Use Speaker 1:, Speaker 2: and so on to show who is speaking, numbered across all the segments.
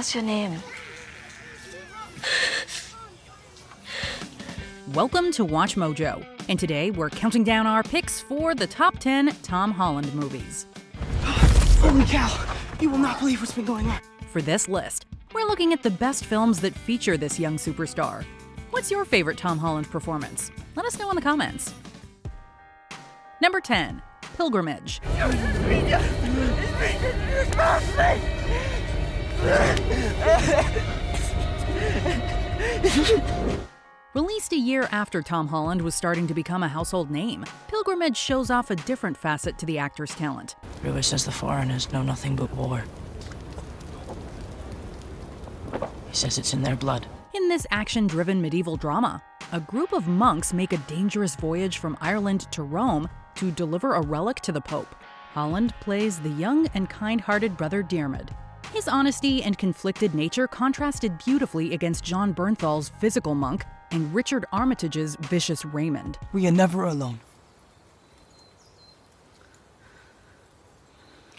Speaker 1: What's your name?
Speaker 2: Welcome to WatchMojo, and today we're counting down our picks for the top 10 Tom Holland movies.
Speaker 3: Holy cow! You will not believe what's been going on.
Speaker 2: For this list, we're looking at the best films that feature this young superstar. What's your favorite Tom Holland performance? Let us know in the comments. Number 10, Pilgrimage. Released a year after Tom Holland was starting to become a household name, Pilgrimage shows off a different facet to the actor's talent.
Speaker 4: Everybody says the foreigners know nothing but war. He says it's in their blood.
Speaker 2: In this action-driven medieval drama, a group of monks make a dangerous voyage from Ireland to Rome to deliver a relic to the Pope. Holland plays the young and kind-hearted brother Diarmid. His honesty and conflicted nature contrasted beautifully against John Bernthal's physical monk and Richard Armitage's vicious Raymond.
Speaker 3: We are never alone.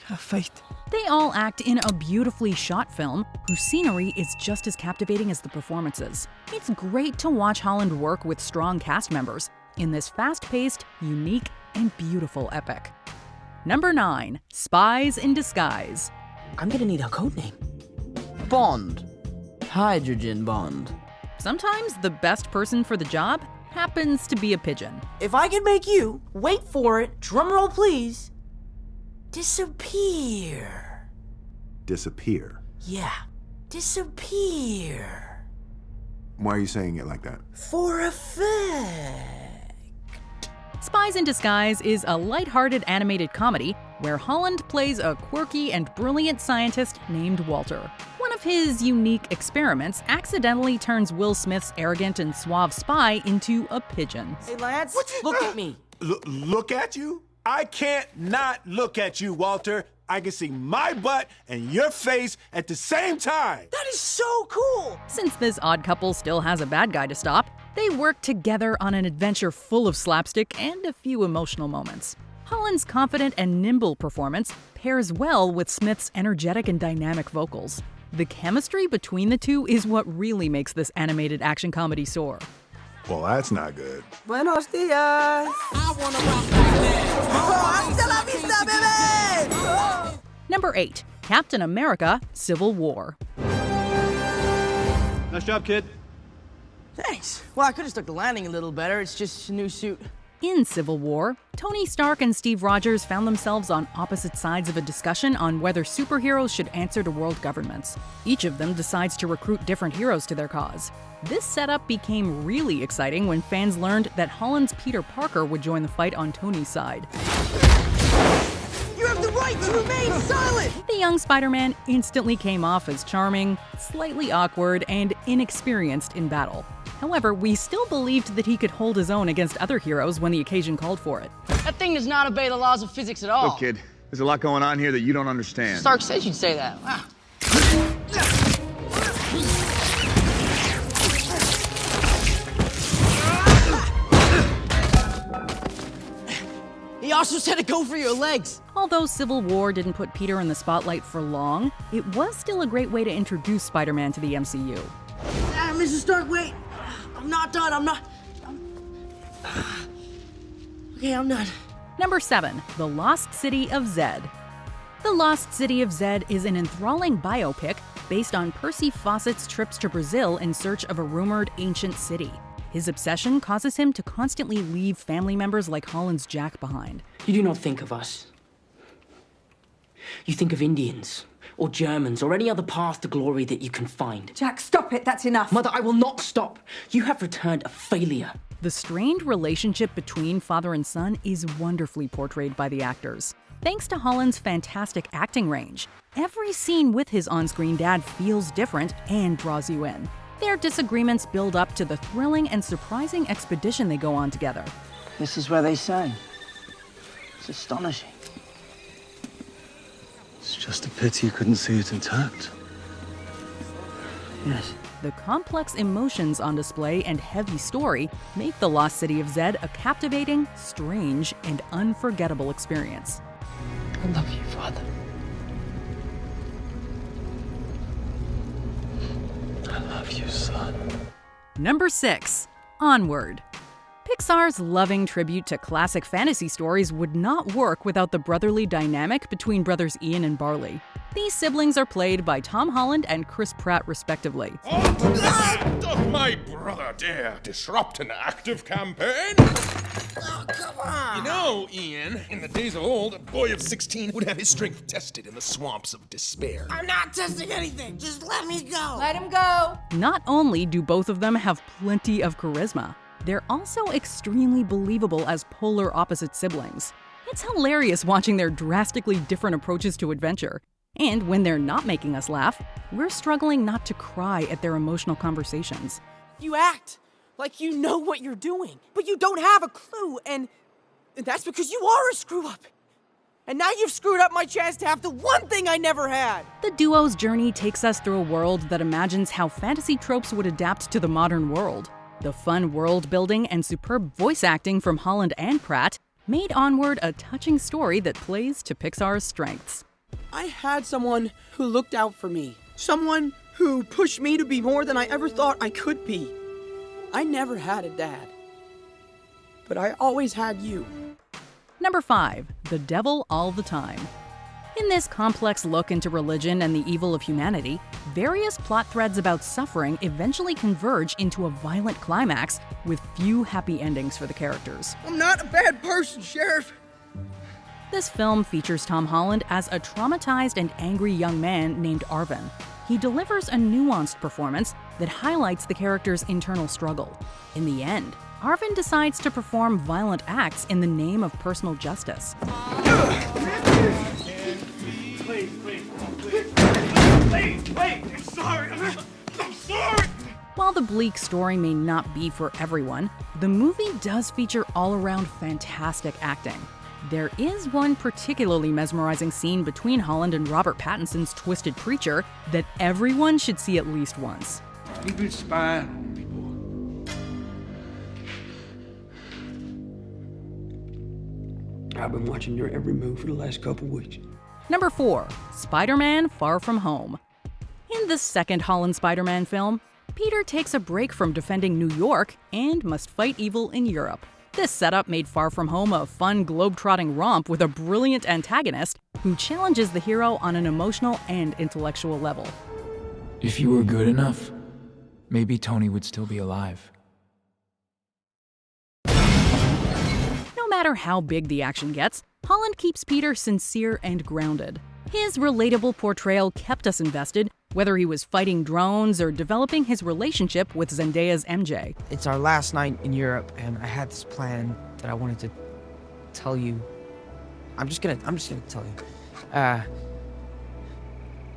Speaker 3: Have faith.
Speaker 2: They all act in a beautifully shot film whose scenery is just as captivating as the performances. It's great to watch Holland work with strong cast members in this fast-paced, unique, and beautiful epic. Number 9, Spies in Disguise.
Speaker 4: I'm gonna need a code name.
Speaker 5: Bond. Hydrogen Bond.
Speaker 2: Sometimes the best person for the job happens to be a pigeon.
Speaker 4: If I could make you, wait for it, drumroll please, disappear.
Speaker 6: Disappear?
Speaker 4: Yeah, disappear.
Speaker 6: Why are you saying it like that?
Speaker 4: For effect.
Speaker 2: Spies in Disguise is a lighthearted animated comedy where Holland plays a quirky and brilliant scientist named Walter. One of his unique experiments accidentally turns Will Smith's arrogant and suave spy into a pigeon.
Speaker 4: Hey Lance, look at me.
Speaker 7: Look at you? I can't not look at you, Walter. I can see my butt and your face at the same time.
Speaker 4: That is so cool.
Speaker 2: Since this odd couple still has a bad guy to stop, they work together on an adventure full of slapstick and a few emotional moments. Holland's confident and nimble performance pairs well with Smith's energetic and dynamic vocals. The chemistry between the two is what really makes this animated action comedy soar.
Speaker 6: Well, that's not good.
Speaker 3: Buenos dias. I wanna rock hasta la vista, baby.
Speaker 2: Number 8, Captain America: Civil War.
Speaker 5: Nice job, kid.
Speaker 4: Thanks. Well, I could have stuck the landing a little better. It's just a new suit.
Speaker 2: In Civil War, Tony Stark and Steve Rogers found themselves on opposite sides of a discussion on whether superheroes should answer to world governments. Each of them decides to recruit different heroes to their cause. This setup became really exciting when fans learned that Holland's Peter Parker would join the fight on Tony's side.
Speaker 4: You have the right to remain silent!
Speaker 2: The young Spider-Man instantly came off as charming, slightly awkward, and inexperienced in battle. However, we still believed that he could hold his own against other heroes when the occasion called for it.
Speaker 4: That thing does not obey the laws of physics at all.
Speaker 8: Look, kid, there's a lot going on here that you don't understand.
Speaker 4: Stark said you'd say that. Wow. He also said to go for your legs.
Speaker 2: Although Civil War didn't put Peter in the spotlight for long, it was still a great way to introduce Spider-Man to the MCU.
Speaker 4: Mrs. Stark, wait. I'm not done. Okay, I'm done.
Speaker 2: Number 7, The Lost City of Zed. The Lost City of Zed is an enthralling biopic based on Percy Fawcett's trips to Brazil in search of a rumored ancient city. His obsession causes him to constantly leave family members like Holland's Jack behind.
Speaker 4: You do not think of us. You think of Indians, or Germans, or any other path to glory that you can find.
Speaker 1: Jack, stop it. That's enough.
Speaker 4: Mother, I will not stop. You have returned a failure.
Speaker 2: The strained relationship between father and son is wonderfully portrayed by the actors. Thanks to Holland's fantastic acting range, every scene with his on-screen dad feels different and draws you in. Their disagreements build up to the thrilling and surprising expedition they go on together.
Speaker 4: This is where they sang. It's astonishing.
Speaker 9: It's just a pity you couldn't see it intact.
Speaker 4: Yes.
Speaker 2: The complex emotions on display and heavy story make The Lost City of Zed a captivating, strange, and unforgettable experience.
Speaker 4: I love you, Father.
Speaker 9: son.
Speaker 2: Number 6. Onward. Pixar's loving tribute to classic fantasy stories would not work without the brotherly dynamic between brothers Ian and Barley. These siblings are played by Tom Holland and Chris Pratt, respectively.
Speaker 1: Does my brother dare disrupt an active campaign? Oh, come on! You know, Ian, in the days of old, a boy of 16 would have his strength tested in the swamps of despair.
Speaker 3: I'm not testing anything. Just let me go.
Speaker 10: Let him go.
Speaker 2: Not only do both of them have plenty of charisma, they're also extremely believable as polar opposite siblings. It's hilarious watching their drastically different approaches to adventure. And when they're not making us laugh, we're struggling not to cry at their emotional conversations.
Speaker 3: You act like you know what you're doing, but you don't have a clue, and that's because you are a screw-up. And now you've screwed up my chance to have the one thing I never had.
Speaker 2: The duo's journey takes us through a world that imagines how fantasy tropes would adapt to the modern world. The fun world building and superb voice acting from Holland and Pratt made Onward a touching story that plays to Pixar's strengths.
Speaker 3: I had someone who looked out for me. Someone who pushed me to be more than I ever thought I could be. I never had a dad, but I always had you.
Speaker 2: Number 5. The Devil All the Time. In this complex look into religion and the evil of humanity, various plot threads about suffering eventually converge into a violent climax with few happy endings for the characters.
Speaker 3: I'm not a bad person, Sheriff.
Speaker 2: This film features Tom Holland as a traumatized and angry young man named Arvin. He delivers a nuanced performance that highlights the character's internal struggle. In the end, Arvin decides to perform violent acts in the name of personal justice.
Speaker 1: Wait, I'm sorry. I'm sorry.
Speaker 2: While the bleak story may not be for everyone, the movie does feature all-around fantastic acting. There is one particularly mesmerizing scene between Holland and Robert Pattinson's twisted creature that everyone should see at least once.
Speaker 11: You've been spying on me, boy. I've been watching your every move for the last couple weeks.
Speaker 2: Number 4. Spider-Man Far From Home. In the second Holland Spider-Man film, Peter takes a break from defending New York and must fight evil in Europe. This setup made Far From Home a fun globe-trotting romp with a brilliant antagonist who challenges the hero on an emotional and intellectual level.
Speaker 12: If you were good enough, maybe Tony would still be alive.
Speaker 2: No matter how big the action gets, Holland keeps Peter sincere and grounded. His relatable portrayal kept us invested, whether he was fighting drones or developing his relationship with Zendaya's MJ.
Speaker 13: It's our last night in Europe, and I had this plan that I wanted to tell you. I'm just gonna tell you.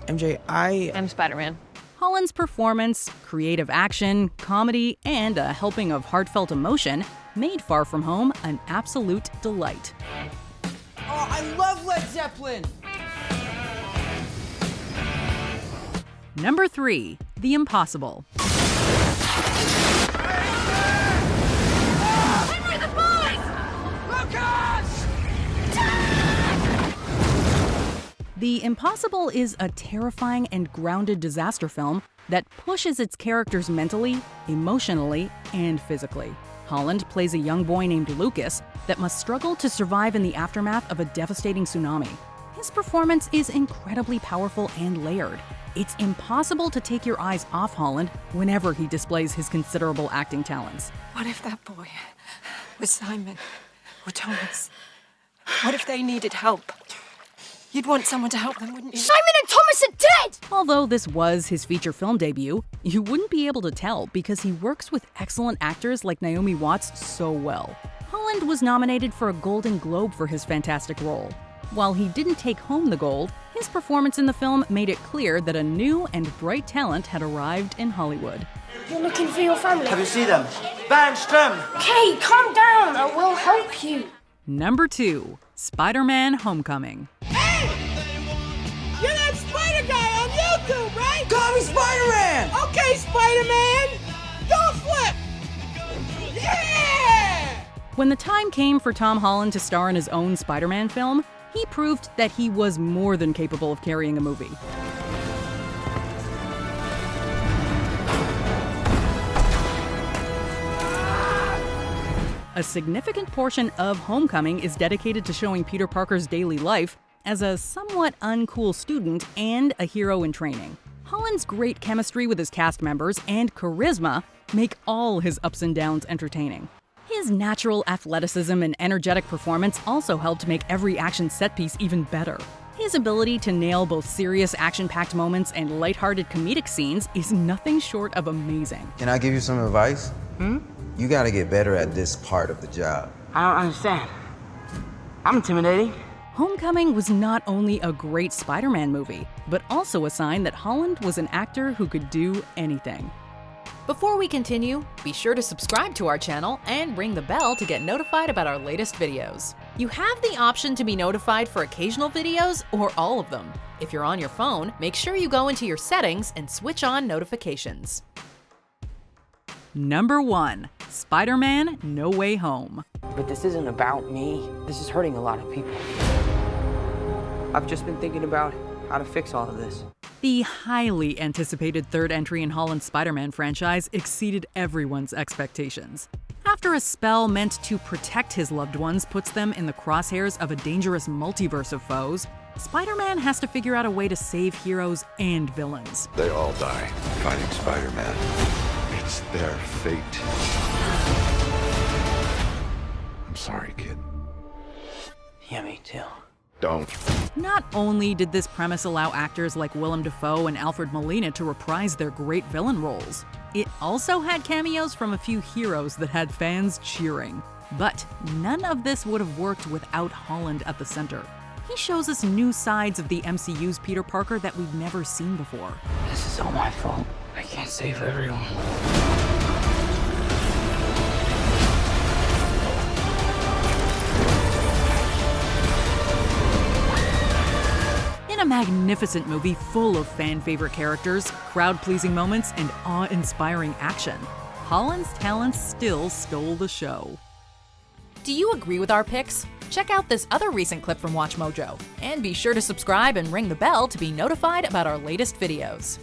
Speaker 13: MJ, I'm
Speaker 10: Spider-Man.
Speaker 2: Holland's performance, creative action, comedy, and a helping of heartfelt emotion made Far From Home an absolute delight.
Speaker 3: Oh, I love Led Zeppelin!
Speaker 2: Number 3. The Impossible. The Impossible is a terrifying and grounded disaster film that pushes its characters mentally, emotionally, and physically. Holland plays a young boy named Lucas that must struggle to survive in the aftermath of a devastating tsunami. His performance is incredibly powerful and layered. It's impossible to take your eyes off Holland whenever he displays his considerable acting talents.
Speaker 10: What if that boy was Simon or Thomas? What if they needed help? You'd want someone to help them, wouldn't you?
Speaker 14: Simon and Thomas are dead!
Speaker 2: Although this was his feature film debut, you wouldn't be able to tell because he works with excellent actors like Naomi Watts so well. Holland was nominated for a Golden Globe for his fantastic role. While he didn't take home the gold, his performance in the film made it clear that a new and bright talent had arrived in Hollywood.
Speaker 14: You're looking for your family.
Speaker 3: Have you seen them? Bernström!
Speaker 14: Okay, calm down. I will help you.
Speaker 2: Number 2. Spider-Man Homecoming.
Speaker 3: Hey! You're that Spider guy on YouTube, right? Call me Spider-Man! Okay, Spider-Man! Don't flip! Yeah!
Speaker 2: When the time came for Tom Holland to star in his own Spider-Man film, he proved that he was more than capable of carrying a movie. A significant portion of Homecoming is dedicated to showing Peter Parker's daily life as a somewhat uncool student and a hero in training. Holland's great chemistry with his cast members and charisma make all his ups and downs entertaining. His natural athleticism and energetic performance also helped make every action set piece even better. His ability to nail both serious action-packed moments and lighthearted comedic scenes is nothing short of amazing.
Speaker 15: Can I give you some advice? You gotta get better at this part of the job.
Speaker 4: I don't understand. I'm intimidating.
Speaker 2: Homecoming was not only a great Spider-Man movie, but also a sign that Holland was an actor who could do anything. Before we continue, be sure to subscribe to our channel and ring the bell to get notified about our latest videos. You have the option to be notified for occasional videos or all of them. If you're on your phone, make sure you go into your settings and switch on notifications. Number 1. Spider-Man No Way Home.
Speaker 13: But this isn't about me. This is hurting a lot of people. I've just been thinking about how to fix all of this.
Speaker 2: The highly anticipated third entry in Holland's Spider-Man franchise exceeded everyone's expectations. After a spell meant to protect his loved ones puts them in the crosshairs of a dangerous multiverse of foes, Spider-Man has to figure out a way to save heroes and villains.
Speaker 16: They all die fighting Spider-Man. It's their fate. I'm sorry, kid.
Speaker 13: Yeah, me too.
Speaker 16: Don't.
Speaker 2: Not only did this premise allow actors like Willem Dafoe and Alfred Molina to reprise their great villain roles, it also had cameos from a few heroes that had fans cheering. But none of this would have worked without Holland at the center. He shows us new sides of the MCU's Peter Parker that we've never seen before.
Speaker 13: This is all my fault. I can't save everyone.
Speaker 2: In a magnificent movie full of fan-favorite characters, crowd-pleasing moments, and awe-inspiring action, Holland's talents still stole the show. Do you agree with our picks? Check out this other recent clip from WatchMojo, and be sure to subscribe and ring the bell to be notified about our latest videos.